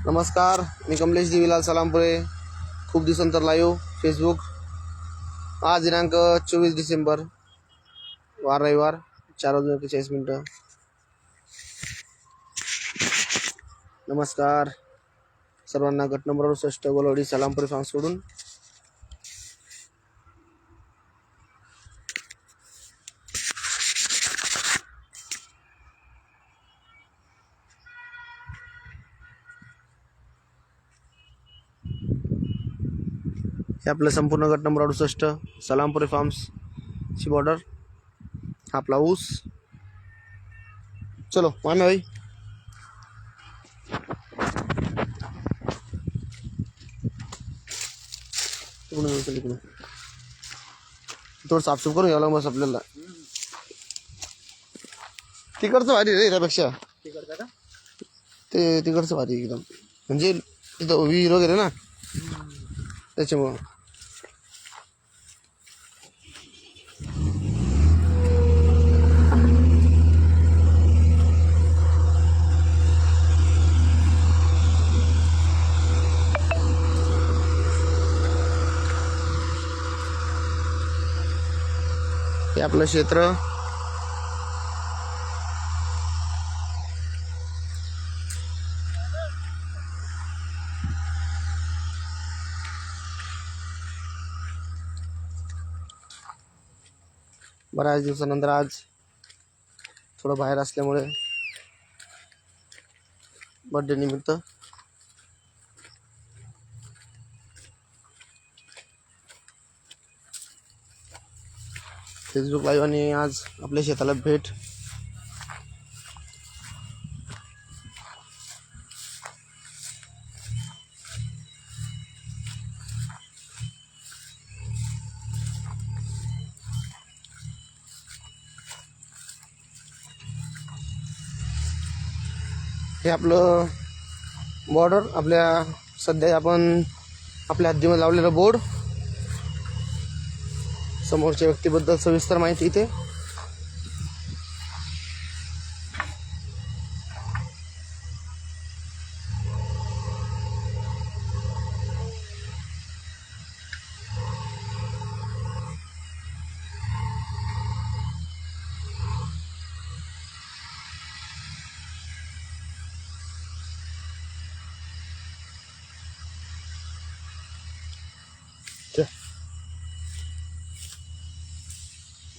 नमस्कार, मी कमलेश दिविलाल सलामपुरे. खूप दिवसानंतर लाईव्ह फेसबुक. आज दिनांक 24 डिसेंबर, वार रविवार, 4:41. नमस्कार सर्वांना. गट नंबर 68 गोलवाडी सलामपुरे फार्म सोडून हे आपलं संपूर्ण गट नंबर 68 सलामपुरे फार्म्सची बॉर्डर. हा आपला ऊस. चलो मामे भाई. इकडून थोडं साफसूफ करून घ्यावं लागलं बस आपल्याला. तिकडचं भारी रे त्यापेक्षा. ते तिकडचं भारी एकदम, म्हणजे तिथं विहीर वगैरे ना, त्याच्यामुळं. हे आपलं क्षेत्र. बऱ्याच दिवसानंतर आज थोडं बाहेर असल्यामुळे बर्थडे निमित्त फेसबुक लाईव्ह आणि आज आपल्या शेताला भेट. हे आपलं बॉर्डर. आपल्या सध्या आपण आपल्या हद्दीमध्ये लावलेलं बोर्ड. समोरच्या व्यक्तीबद्दल सविस्तर माहिती इथे.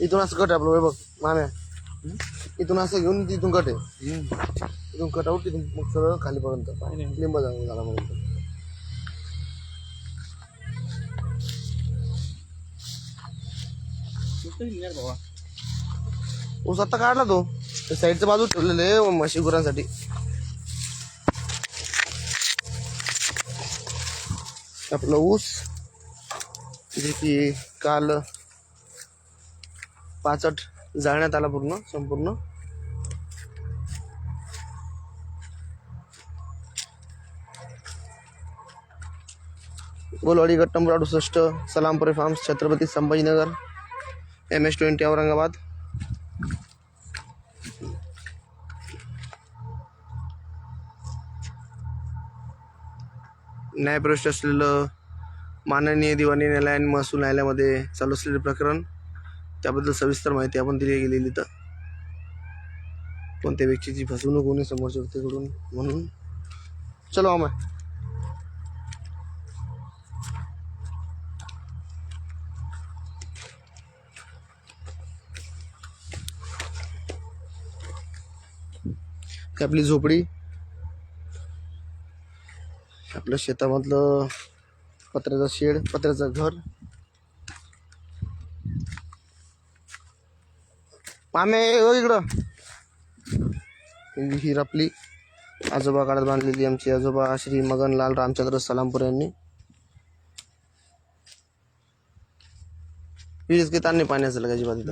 इथून असं कट आहे आपलं बघ माम्या. इथून असं घेऊन तिथून कट आहे. इथून कट आउट, तिथून मग सरळ खालीपर्यंत लिंब झाला म्हणून. ऊस आता काढला तो, साईडच्या बाजू ठेवलेलं आहे म्हशी गुरांसाठी. आपलं ऊस जे की काल 65 जाळण्यात आला पूर्ण संपूर्ण. गोलवाडी गट number 68 Salampure farms, Chhatrapati Sambhajinagar, MS-20 Aurangabad. न्यायप्रविष्ट असलेलं माननीय दिवाणी न्यायालय आणि महसूल न्यायालयामध्ये चालू असलेले प्रकरण, त्याबद्दल सविस्तर माहिती आपण दिली गेलेली. तर कोणत्या व्यक्तीची फसवणूक होणे समोरच्या व्यक्तीकडून म्हणून. चलो आम्हा. आपली झोपडी. आपल्या शेतामधलं पत्र्याचं शेड, पत्र्याचं घर. मामे इकडं. विहीर आपली आजोबा काळात बांधलेली. आमचे आजोबा श्री मगनलाल रामचंद्र सलामपुरे यांनी. विहिरीच काही ताण नाही पाण्याचं लगायची बाजू.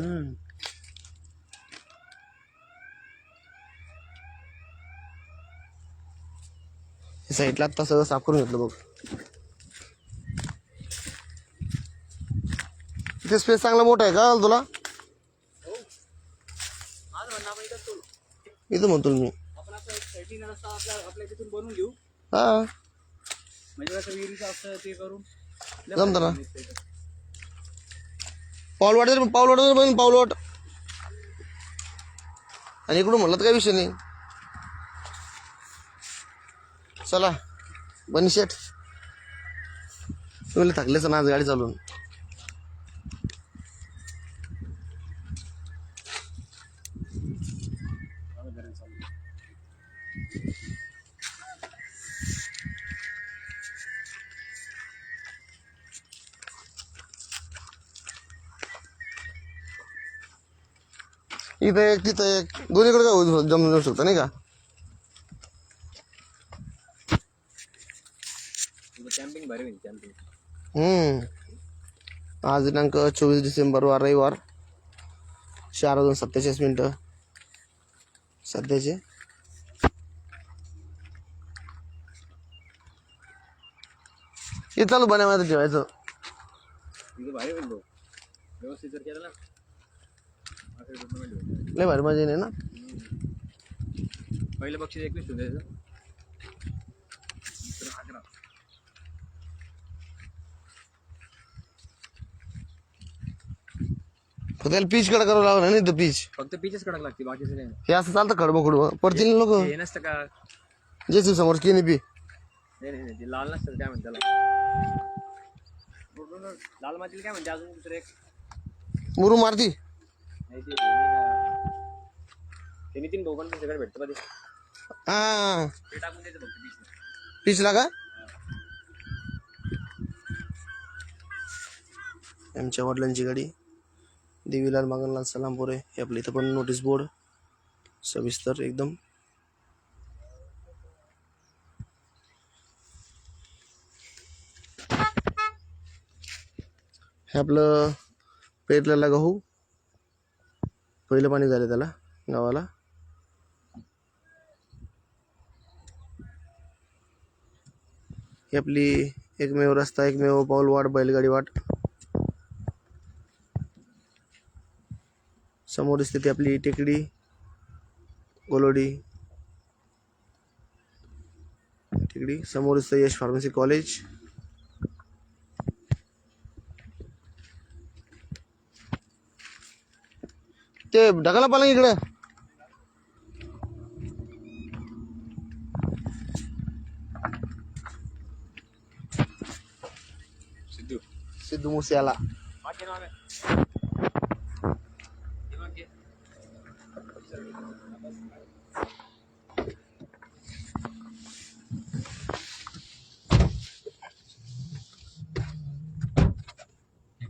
साईडला आता सगळं साफ करून घेतलं बघ. इथे स्पेस चांगला मोठा आहे का तुला? इथं म्हणतो मी. आपण आता 13 रस्ता आपल्या तिथून बनवून घेऊ. हा म्हणजे कसं विहिरीचं असतं ते करून जमतं ना. पाऊलवाट आणि इकडून म्हणलं तर काही विषय नाही. चला बनी शेठ, तुम्ही थकलेच ना आज गाडी चालवून. इथं एक तिथं एक दोन्हीकडे काय जमून जाऊ शकतं नाही का. कॅम्पिंग भारी होईल कॅम्पिंग. आज दिनांक 24 डिसेंबर वार रविवार 4:47 सध्याचे. हे चालू बनायला ठेवायचं. तिथं भारी होईल व्यवस्थित जर केलं ना लय भारी मजा नाही ना. पहिलं बक्षीस 21 होतं त्याचं. त्याला पीच कडे करावं लागलं नाही तर पीच फक्त पीचच कडक लागते बाकीचं काही हे असं चालतं खडबं खुडबं पडतील लोक. हे नसतं का जे समोर की नाही पी नाही ते लाल नसतं काय म्हणते त्याला लाल मातीला काय म्हणते अजून दुसरं एक मुरू मारती. नाही ते नितीन भाऊ पण सगळं भेटतं मध्ये हा ते टाकून द्यायचं फक्त पीच पिचला का. आमच्या वडिलांची गाडी देवीलाल मगनलाल सलामपुरे. हे आपल्या इथं पण नोटीस बोर्ड सविस्तर एकदम. हे आपलं पेरलेला गहू पहिलं पाणी झालं त्याला गावाला. ही आपली एकमेव रस्ता एकमेव पाऊल वाट बैलगाडी वाट. समोर स्थिती आपली टेकडी गोलोडी टेकडी. समोर यश फार्मसी कॉलेज. ते ढगाला पाला इकडे. सिद्धू मुसेवाला.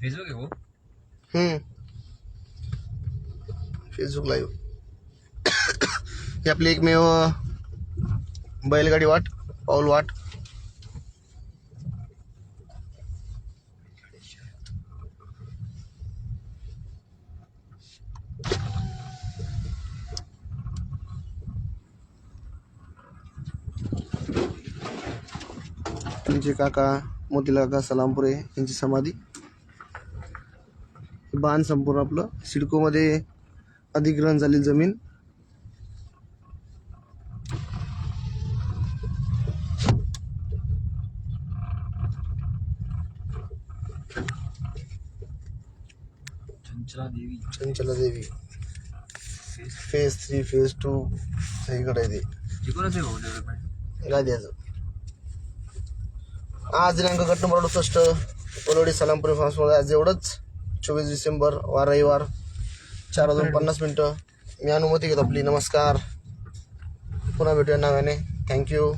फेसबुक आहे हो. Facebook live. ही आपली एकमेव बैलगाडी वाट पाऊल वाट. त्यांचे काका मोतीलाल काका सलामपुरे यांची समाधी. बाण संपूर्ण आपलं सिडको मध्ये अधिग्रहण झालेली जमीन. चंचला देवी फेज 3 फेज 2 सगळीकडे आहे ते गाद्याचं. आज दिनांक गट नंबर 68 कोलोडी सलामपुरी फार्म्समध्ये आज एवढंच. 24 डिसेंबर वार रविवार 4:50. मी अनुमती घेतो आपली. नमस्कार. पुन्हा भेटूया नव्याने. थँक्यू.